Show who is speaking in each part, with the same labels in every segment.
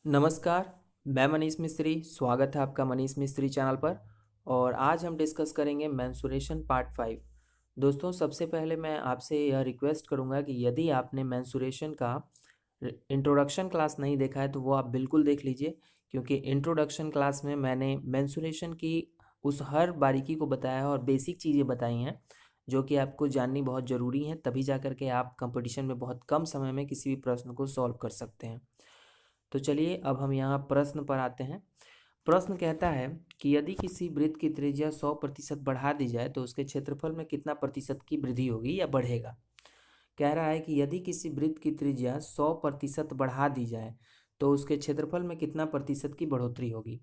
Speaker 1: नमस्कार, मैं मनीष मिस्त्री। स्वागत है आपका मनीष मिस्त्री चैनल पर। और आज हम डिस्कस करेंगे मेंसुरेशन पार्ट 5। दोस्तों, सबसे पहले मैं आपसे यह रिक्वेस्ट करूंगा कि यदि आपने मेंसुरेशन का इंट्रोडक्शन क्लास नहीं देखा है तो वो आप बिल्कुल देख लीजिए, क्योंकि इंट्रोडक्शन क्लास में मैंने मेंसुरेशन की उस हर बारीकी को बताया है और बेसिक चीज़ें बताई हैं जो कि आपको जाननी बहुत ज़रूरी हैं, तभी जा कर के आप कंपटीशन में बहुत कम समय में किसी भी प्रश्न को सॉल्व कर सकते हैं। तो चलिए अब हम यहाँ प्रश्न पर आते हैं। प्रश्न कहता है कि यदि किसी वृत्त की त्रिज्या 100% बढ़ा दी जाए तो उसके क्षेत्रफल में कितना प्रतिशत की वृद्धि होगी या बढ़ेगा। कह रहा है कि यदि किसी वृत्त की त्रिज्या 100% बढ़ा दी जाए तो उसके क्षेत्रफल में कितना प्रतिशत की बढ़ोतरी होगी।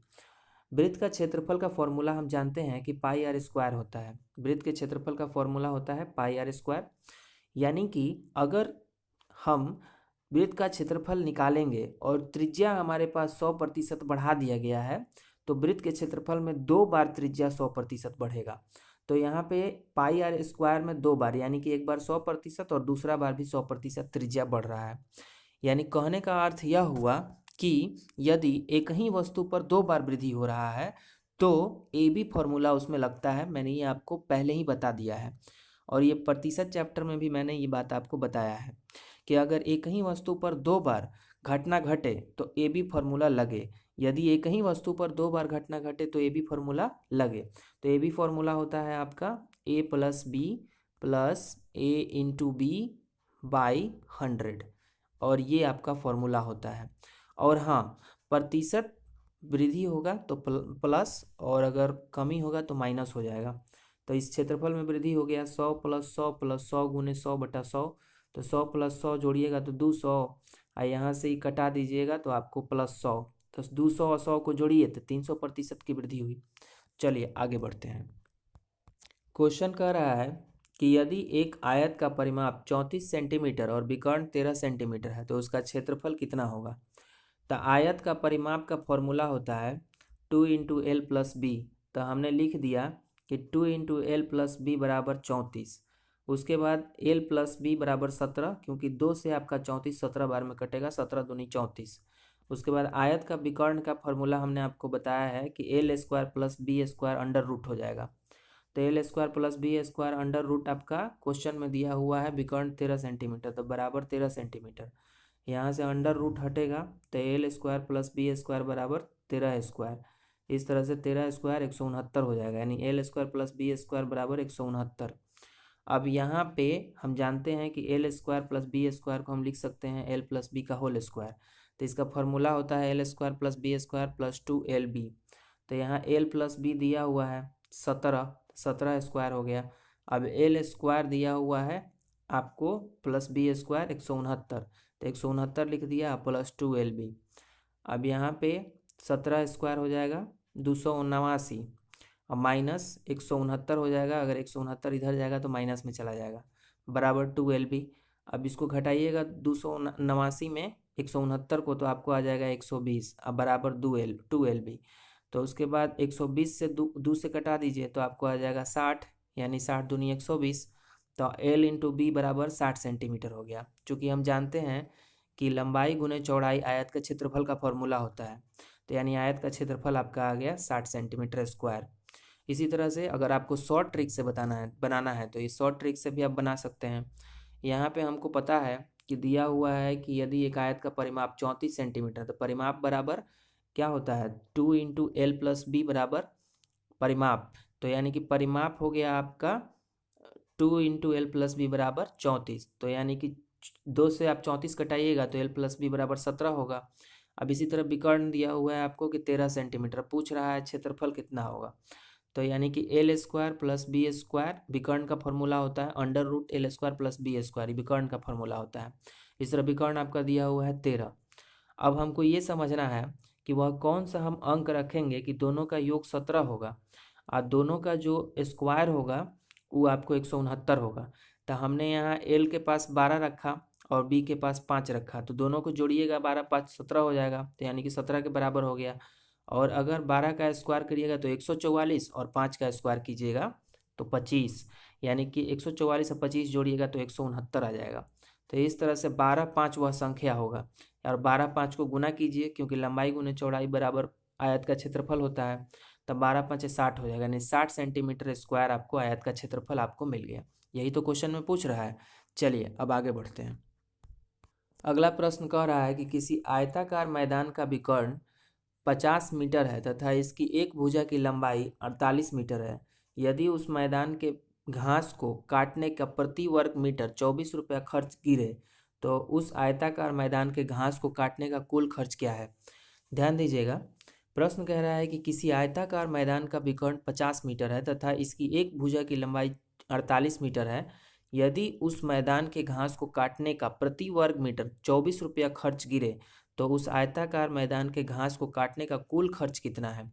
Speaker 1: वृत्त का क्षेत्रफल का फॉर्मूला हम जानते हैं कि पाई आर स्क्वायर होता है। वृत्त के क्षेत्रफल का फॉर्मूला होता है पाई आर स्क्वायर। यानी कि अगर हम वृत्त का क्षेत्रफल निकालेंगे और त्रिज्या हमारे पास 100% बढ़ा दिया गया है तो वृत्त के क्षेत्रफल में 2 बार त्रिज्या 100% बढ़ेगा। तो यहाँ पे पाई आर स्क्वायर में 2 बार, यानी कि एक बार 100% और दूसरा बार भी 100% त्रिज्या बढ़ रहा है। यानी कहने का अर्थ यह हुआ कि यदि एक ही वस्तु पर 2 बार वृद्धि हो रहा है तो ए बी फॉर्मूला उसमें लगता है। मैंने ये आपको पहले ही बता दिया है और ये प्रतिशत चैप्टर में भी मैंने ये बात आपको बताया है कि अगर एक ही वस्तु पर 2 बार घटना घटे तो ए बी फॉर्मूला लगे। यदि एक ही वस्तु पर 2 बार घटना घटे तो ए बी फॉर्मूला लगे। तो ए बी फॉर्मूला होता है आपका A plus A into B by 100, और ये आपका फॉर्मूला होता है। और हाँ, प्रतिशत वृद्धि होगा तो प्लस, और अगर कमी होगा तो माइनस हो जाएगा। तो इस क्षेत्रफल में वृद्धि हो गया 100 + 100 + 100 गुने 100/100। तो 100 + 100 जोड़िएगा तो 200, और यहाँ से ही कटा दीजिएगा तो आपको +100। तो 200 और 100 को जोड़िए तो 300% की वृद्धि हुई। चलिए आगे बढ़ते हैं। क्वेश्चन कह रहा है कि यदि एक आयत का परिमाप 34 सेंटीमीटर और विकर्ण 13 सेंटीमीटर है तो उसका क्षेत्रफल कितना होगा। तो आयत का परिमाप का फॉर्मूला होता है 2 × L + B। तो हमने लिख दिया कि 2 × L + B बराबर 34। उसके बाद L + B बराबर 17, क्योंकि 2 से आपका 34 17 बार में कटेगा, 17 दूनी 34। उसके बाद आयत का विकर्ण का फॉर्मूला हमने आपको बताया है कि L² + B² अंडर रूट हो जाएगा। तो L² + B² अंडर रूट आपका क्वेश्चन में दिया हुआ है विकर्ण 13 सेंटीमीटर, तो बराबर 13 सेंटीमीटर। यहाँ से अंडर रूट हटेगा तो L² + B² बराबर 13²। इस तरह से 13² 169 हो जाएगा, यानी L² + B² बराबर 169। अब यहाँ पे हम जानते हैं कि L² + B² को हम लिख सकते हैं L + B का होल स्क्वायर। तो इसका फॉर्मूला होता है L² + B² + 2LB। तो यहाँ L + B दिया हुआ है 17, 17² हो गया। अब L² दिया हुआ है आपको + B² 169, तो 169 लिख दिया + 2LB। अब यहाँ पे 17² हो जाएगा 279, और माइनस 169 हो जाएगा। अगर 169 इधर जाएगा तो माइनस में चला जाएगा, बराबर 2LB। अब इसको घटाइएगा 279 में 169 को, तो आपको आ जाएगा 120, अब बराबर 2LB। तो उसके बाद 120 से 2 से कटा दीजिए तो आपको आ जाएगा 60, यानी 60 दूनी 120। तो L × B बराबर 60 सेंटीमीटर हो गया। चूँकि हम जानते हैं कि लंबाई गुने चौड़ाई आयत का क्षेत्रफल का फॉर्मूला होता है, तो यानी आयत का क्षेत्रफल आपका आ गया 60 सेंटीमीटर स्क्वायर। इसी तरह से अगर आपको शॉर्ट ट्रिक से बनाना है तो ये शॉर्ट ट्रिक से भी आप बना सकते हैं। यहाँ पे हमको पता है कि दिया हुआ है कि यदि एक आयत का परिमाप 34 सेंटीमीटर, तो परिमाप बराबर क्या होता है 2 × L + B बराबर परिमाप। तो यानी कि परिमाप हो गया आपका 2 × L + B बराबर 34। तो यानी कि 2 से आप 34 कटाइएगा तो L + B बराबर 17 होगा। अब इसी तरह विकर्ण दिया हुआ है आपको कि 13 सेंटीमीटर, पूछ रहा है क्षेत्रफल कितना होगा। तो यानी कि L² + B² विकर्ण का फॉर्मूला होता है अंडर रूट L² + B² विकर्ण का फॉर्मूला होता है। इस तरह विकर्ण आपका दिया हुआ है 13। अब हमको ये समझना है कि वह कौन सा हम अंक रखेंगे कि दोनों का योग 17 होगा और दोनों का जो स्क्वायर होगा वो आपको 169 होगा। तो हमने यहाँ L के पास 12 रखा और B के पास 5 रखा, तो दोनों को जोड़िएगा 12 5 17 हो जाएगा, तो यानी कि 17 के बराबर हो गया। और अगर 12 का स्क्वायर करिएगा तो 144, और 5 का स्क्वायर कीजिएगा तो 25, यानी कि 144 और 25 जोड़िएगा तो 169 आ जाएगा। तो इस तरह से 12 5 वह संख्या होगा। और 12 5 को गुना कीजिए, क्योंकि लंबाई गुने चौड़ाई बराबर आयत का क्षेत्रफल होता है। तब 12 5 60 हो जाएगा, यानी 60 सेंटीमीटर स्क्वायर आपको आयत का क्षेत्रफल आपको मिल गया। यही तो क्वेश्चन में पूछ रहा है। चलिए अब आगे बढ़ते हैं। अगला प्रश्न कह रहा है कि किसी आयताकार मैदान का विकर्ण 50 मीटर है तथा इसकी एक भुजा की लंबाई 48 मीटर है। यदि उस मैदान के घास को काटने का प्रति वर्ग मीटर 24 रुपया खर्च गिरे तो उस आयताकार मैदान के घास को काटने का कुल खर्च क्या है। ध्यान दीजिएगा, प्रश्न कह रहा है कि किसी आयताकार मैदान का विकर्ण 50 मीटर है तथा इसकी एक भुजा की लंबाई 48 मीटर है। यदि उस मैदान के घास को काटने का प्रति वर्ग मीटर 24 रुपया खर्च गिरे तो उस आयताकार मैदान के घास को काटने का कुल खर्च कितना है।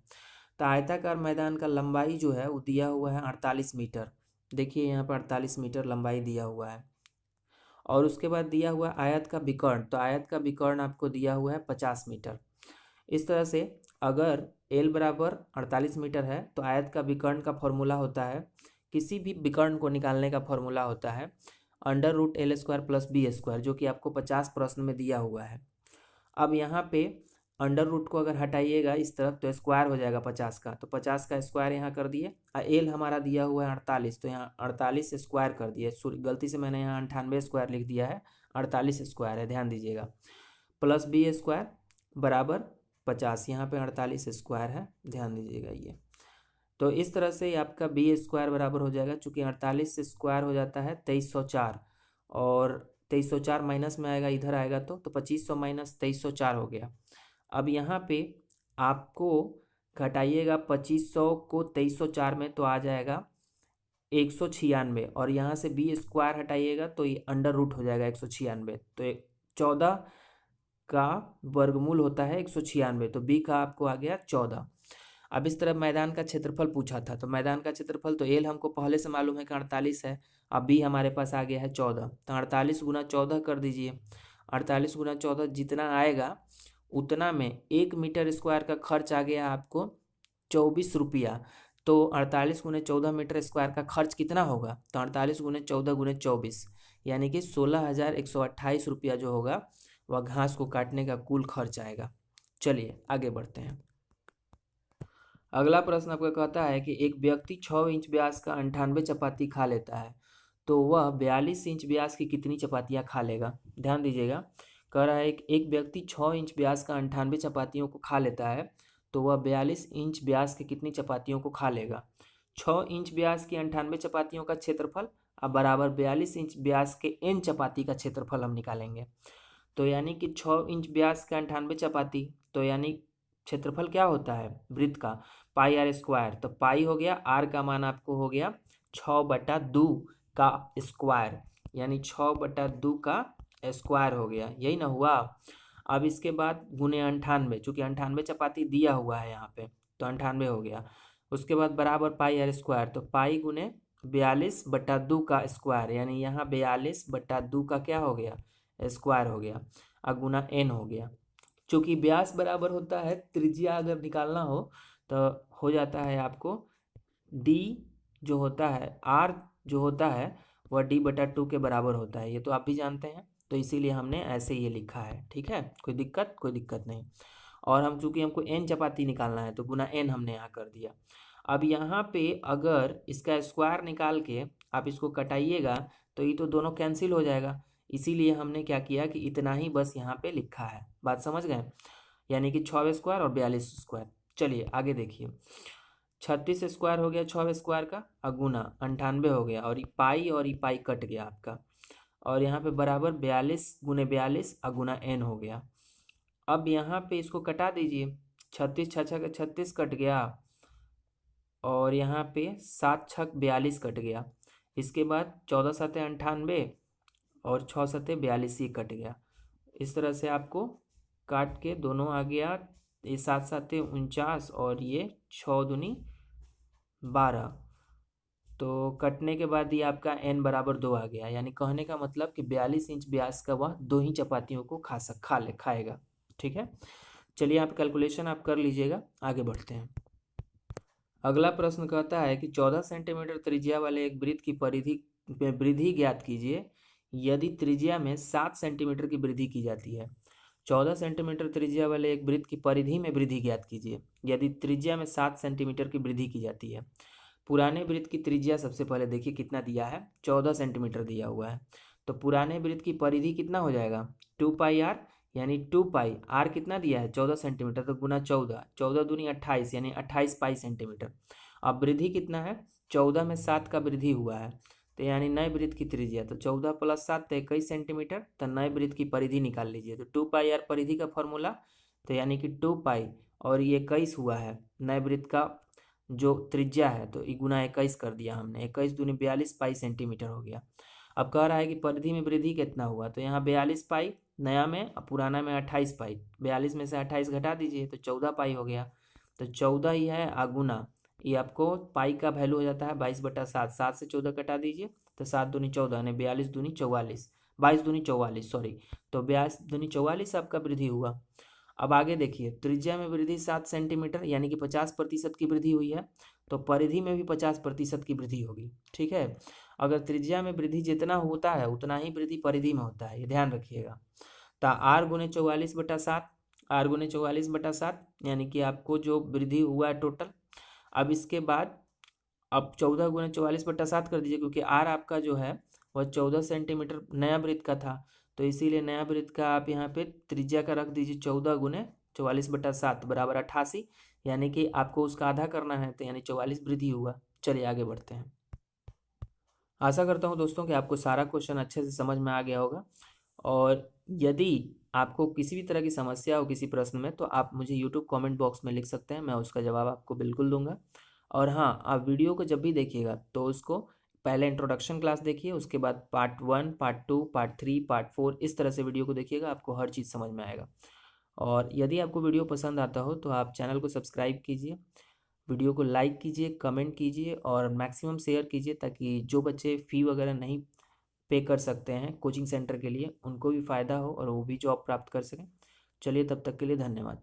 Speaker 1: तो आयताकार मैदान का लंबाई जो है वो दिया हुआ है 48 मीटर। देखिए यहाँ पर 48 मीटर लंबाई दिया हुआ है, और उसके बाद दिया हुआ आयत का विकर्ण, तो आयत का विकर्ण आपको दिया हुआ है 50 मीटर। इस तरह से अगर एल बराबर 48 मीटर है तो आयत का विकर्ण का फॉर्मूला होता है, किसी भी विकर्ण को निकालने का फॉर्मूला होता है √L² + B², जो कि आपको 50 प्रश्न में दिया हुआ है। अब यहाँ पे अंडर रूट को अगर हटाइएगा इस तरफ तो स्क्वायर हो जाएगा 50 का, तो 50 का स्क्वायर यहाँ कर दिए। एल हमारा दिया हुआ है 48, तो यहाँ 48 स्क्वायर कर दिए। सॉरी, गलती से मैंने यहाँ 98 स्क्वायर लिख दिया है, 48 स्क्वायर है, ध्यान दीजिएगा। प्लस B² बराबर 50, यहाँ पे 48 स्क्वायर है, ध्यान दीजिएगा ये। तो इस तरह से आपका B² बराबर हो जाएगा, चूँकि 48 स्क्वायर हो जाता है 2304, और 2304 माइनस में आएगा, इधर आएगा तो 2500 माइनस 2304 हो गया। अब यहाँ पे आपको घटाइएगा 2500 को 2304 में तो आ जाएगा 196, और यहाँ से B² हटाइएगा तो ये अंडर रूट हो जाएगा 196। तो 14 का वर्गमूल होता है 196, तो B का आपको आ गया 14। अब इस तरह मैदान का क्षेत्रफल पूछा था, तो मैदान का क्षेत्रफल तो एल हमको पहले से मालूम है कि 48 है। अब बी हमारे पास आ गया है 14, तो 48 गुना 14 कर दीजिए। 48 गुना 14 जितना आएगा उतना में 1 मीटर स्क्वायर का खर्च आ गया आपको 24 रुपया। तो 48 गुने 14 मीटर स्क्वायर का खर्च कितना होगा, तो 48 गुने 14 गुने 24, यानी कि 16,128 रुपया जो होगा वह घास को काटने का कुल खर्च आएगा। चलिए आगे बढ़ते हैं। अगला प्रश्न आपका कहता है कि एक व्यक्ति 6 इंच व्यास का 98 चपाती खा लेता है, तो वह 42 इंच व्यास की कितनी चपातियाँ खा लेगा। ध्यान दीजिएगा, कह रहा है कि एक व्यक्ति 6 इंच व्यास का 98 चपातियों को खा लेता है, तो वह 42 इंच व्यास की कितनी चपातियों को खा लेगा। 6 इंच व्यास की 98 चपातियों का क्षेत्रफल अब बराबर 42 इंच व्यास के n चपाती का क्षेत्रफल हम निकालेंगे। तो यानी कि 6 इंच व्यास का 98 चपाती, तो यानी क्षेत्रफल क्या होता है वृत्त का, πr²। तो पाई हो गया, आर का मान आपको हो गया 6/2 का स्क्वायर, यानी 6/2 का स्क्वायर हो गया, यही ना हुआ। अब इसके बाद गुने 98, चूँकि 98 चपाती दिया हुआ है यहाँ पे, तो 98 हो गया। उसके बाद बराबर πr², तो पाई गुने 42/2 का स्क्वायर, यानी यहाँ 42/2 का क्या हो गया, स्क्वायर हो गया, और गुना n हो गया। चूँकि व्यास बराबर होता है त्रिज्या, अगर निकालना हो तो हो जाता है आपको d जो होता है, r जो होता है वह d/2 के बराबर होता है, ये तो आप भी जानते हैं, तो इसीलिए हमने ऐसे ये लिखा है। ठीक है, कोई दिक्कत नहीं। और हम चूँकि हमको n चपाती निकालना है तो गुना n हमने यहाँ कर दिया। अब यहाँ पे अगर इसका स्क्वायर निकाल के आप इसको कटाइएगा तो ये तो दोनों कैंसिल हो जाएगा, इसीलिए हमने क्या किया कि इतना ही बस यहाँ पे लिखा है। बात समझ गए, यानी कि 6 स्क्वायर और 42 स्क्वायर। चलिए आगे देखिए, 36 स्क्वायर हो गया 6 स्क्वायर का, और गुना 98 हो गया, और ये पाई कट गया आपका, और यहाँ पे बराबर 42 गुने 42 और गुना n हो गया। अब यहाँ पे इसको कटा दीजिए, 36 6 का 36 कट गया, और यहाँ पे 7 6 42 कट गया। इसके बाद 14 7 98 और 6 7 42 ही कट गया। इस तरह से आपको काट के दोनों आ गया, ये 7 7 49 और ये 6 दूनी 12, तो कटने के बाद ये आपका n बराबर 2 आ गया, यानी कहने का मतलब कि 42 इंच व्यास का वह 2 ही चपातियों को खाएगा। ठीक है, चलिए यहाँ पे कैलकुलेशन आप कर लीजिएगा, आगे बढ़ते हैं। अगला प्रश्न कहता है कि 14 सेंटीमीटर त्रिज्या वाले एक वृत्त की वृद्धि ज्ञात कीजिए। यदि त्रिज्या में 7 सेंटीमीटर की वृद्धि की जाती है 14 सेंटीमीटर त्रिज्या वाले एक वृत्त की परिधि में वृद्धि ज्ञात कीजिए यदि त्रिज्या में 7 सेंटीमीटर की वृद्धि की जाती है। पुराने वृत्त की त्रिज्या सबसे पहले देखिए कितना दिया है, 14 सेंटीमीटर दिया हुआ है। तो पुराने वृत्त की परिधि कितना हो जाएगा, 2 पाई आर, यानी 2 पाई आर कितना दिया है 14 सेंटीमीटर, तो गुना 14, 14 दूनी 28 यानी 28 पाई सेंटीमीटर। अब वृद्धि कितना है, 14 में 7 का वृद्धि हुआ है, तो यानी नए वृत्त की त्रिज्या, तो 14 + 7 तो 21 सेंटीमीटर। तो नए वृत्त की परिधि निकाल लीजिए, तो 2 पाई आर परिधि का फॉर्मूला, तो यानी कि 2 पाई और ये 21 हुआ है नए वृत्त का जो त्रिज्या है, तो गुना 21 कर दिया हमने, 21 दूनी 42 पाई सेंटीमीटर हो गया। अब कह रहा है कि परिधि में वृद्धि कितना हुआ, तो यहाँ 42 पाई नया में, अब पुराना में 28 पाई, 42 में से 28 घटा दीजिए तो 14 पाई हो गया। तो 14 ही है आगुना, ये आपको पाई का वैल्यू हो जाता है 22/7, 7 से 14 कटा दीजिए तो 7 दूनी 14 यानी 42 दूनी 44, 22 दूनी 44 सॉरी, तो 42 दूनी 44 आपका वृद्धि हुआ। अब आगे देखिए, त्रिज्या में वृद्धि 7 सेंटीमीटर यानी कि 50% की वृद्धि हुई है, तो परिधि में भी 50% की वृद्धि होगी। ठीक है, अगर त्रिज्या में वृद्धि जितना होता है उतना ही वृद्धि परिधि में होता है, ये ध्यान रखिएगा। तो आर गुने 44/7, आर गुने 44/7 यानी कि आपको जो वृद्धि हुआ है टोटल। अब इसके बाद अब 14 गुने 44/7 कर दीजिए, क्योंकि आर आपका जो है वह 14 सेंटीमीटर नया वृत्त का था, तो इसीलिए नया वृत्त का आप यहाँ पे त्रिज्या का रख दीजिए 14 गुने 44/7 बराबर 88, यानी कि आपको उसका आधा करना है, तो यानी 44 वृद्धि हुआ। चलिए आगे बढ़ते हैं। आशा करता हूँ दोस्तों कि आपको सारा क्वेश्चन अच्छे से समझ में आ गया होगा, और यदि आपको किसी भी तरह की समस्या हो किसी प्रश्न में, तो आप मुझे यूट्यूब कमेंट बॉक्स में लिख सकते हैं, मैं उसका जवाब आपको बिल्कुल दूंगा। और हाँ, आप वीडियो को जब भी देखिएगा तो उसको पहले इंट्रोडक्शन क्लास देखिए, उसके बाद पार्ट 1, पार्ट 2, पार्ट 3, पार्ट 4, इस तरह से वीडियो को देखिएगा, आपको हर चीज़ समझ में आएगा। और यदि आपको वीडियो पसंद आता हो तो आप चैनल को सब्सक्राइब कीजिए, वीडियो को लाइक कीजिए, कमेंट कीजिए और मैक्सिमम शेयर कीजिए, ताकि जो बच्चे फ़ी वगैरह नहीं पे कर सकते हैं कोचिंग सेंटर के लिए, उनको भी फ़ायदा हो और वो भी जॉब प्राप्त कर सकें। चलिए, तब तक के लिए धन्यवाद।